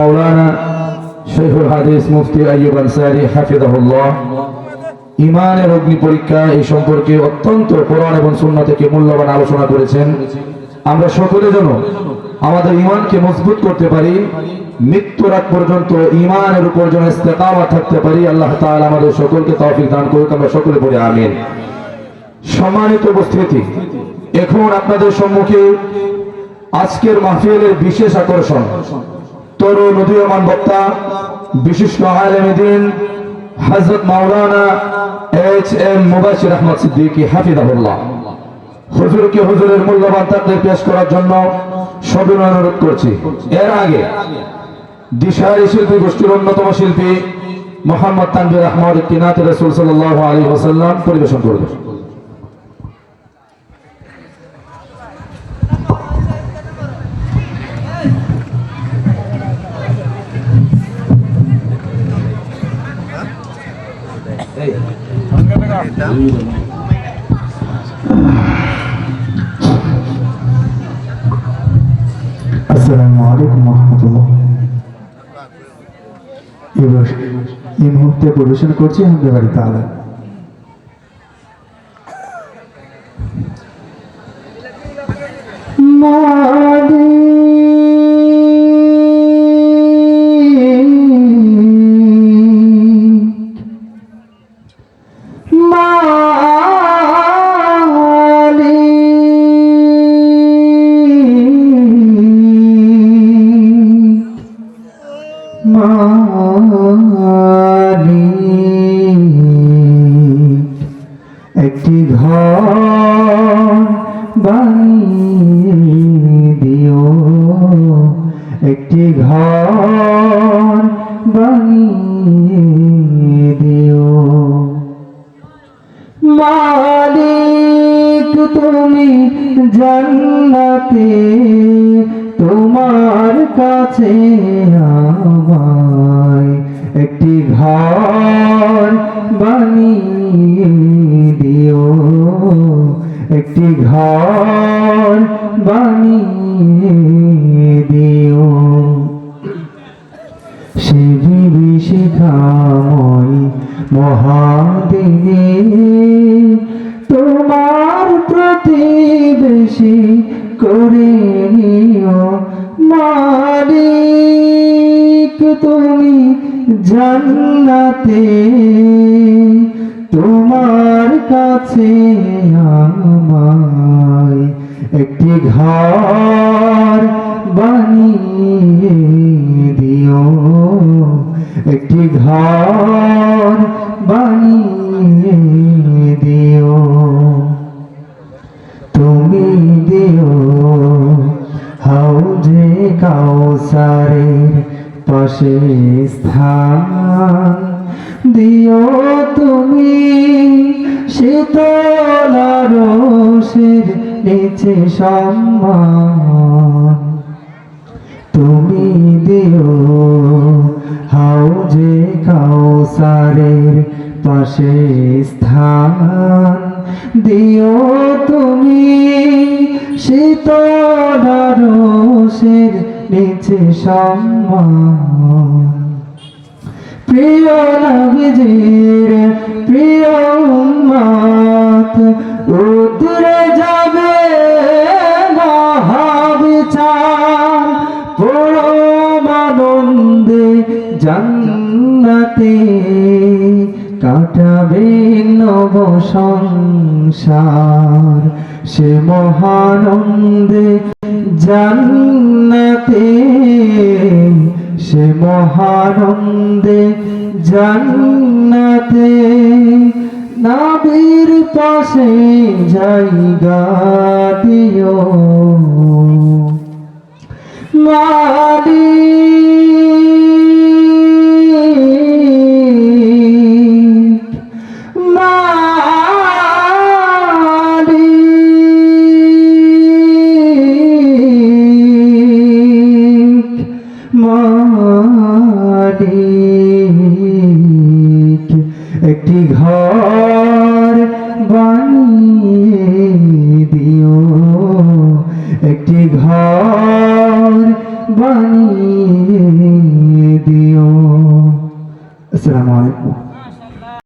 মাওলানা শেখুল হাদিস মুফতি আইয়ুব আনসারী হাফিজাহুল্লাহ ঈমানের অগ্নি পরীক্ষা এই সম্পর্কে অত্যন্ত কোরআন এবং সুন্নাহ থেকে মূল্যবান আলোচনা করেছেন। আমরা সকলে যেন আমাদের ঈমানকে মজবুত করতে পারি, মৃত্যুর আগ পর্যন্ত ঈমানের উপর যেন ইস্তেকামত থাকতে পারি। আল্লাহ তাআলা আমাদের সকলকে তৌফিক দান করুক। আমরা সকলে পড়ি আমিন। সম্মানিত উপস্থিতি, এখন আপনাদের সম্মুখে আজকের মাহফিলের বিশেষ আকর্ষণ তরুণ উদীয়মান বক্তা বিশিষ্ট আলেমে দ্বীন হযরত মাওলানা এইচ.এম. মুবাশশির আহমদ সিদ্দিকী হাফিজাহুল্লাহ হুজুরকে হুজুরের মূল্যবান তাকরীর পেশ করার জন্য সবিনয় অনুরোধ করছি। এর আগে দিশারি শিল্পী গোষ্ঠীর অন্যতম শিল্পী মোহাম্মদ তানভীর আহমদ একটি নাতে রাসূল সাল্লাল্লাহু আলাইহি ওয়াসাল্লাম পরিবেশন করবেন। আসসালামু আলাইকুম ওয়া রাহমাতুল্লাহ। এই মুহূর্তে পরিবেশন করছি হামদে তাআলা। একটি ঘর বানিয়ে দিও, একটি ঘর বানিয়ে দিও। মালিক তুমি জান্নাতে, তোমার কাছে আমায় একটি ঘর বানিয়ে দিও, একটি ঘর বানিয়ে দিও। সে বিভীষিকাময় মহাদিনে তোমার প্রতিবেশী করে নিও। মালিক তুমি জান্নাতে, তোমার কাছে আমায় একটি ঘর বানিয়ে দিও, একটি ঘর বানিয়ে দিও। তুমি দিও হাউজে কাউসারের পাশে স্থান, দিও তুমি শীতল আরশের নিচে সম্মান। তুমি দিও হাউজে কাউসারের পাশে স্থান, দিও তুমি শীতল আরশের নিচে সম্মান। প্রিয় নবীজির প্রিয় উম্মত উতরে যাবে মহাবিচার, পরম আনন্দে জান্নাতে কাটাবে নব সংসার। সে মহানন্দে জান্নাতে, সে মহানন্দে জান্নাতে নবীর পাশে জায়গা দিও। মালিক একটি ঘর বানিয়ে দিও, একটি ঘর বানিয়ে আসসালামু আলাইকুম।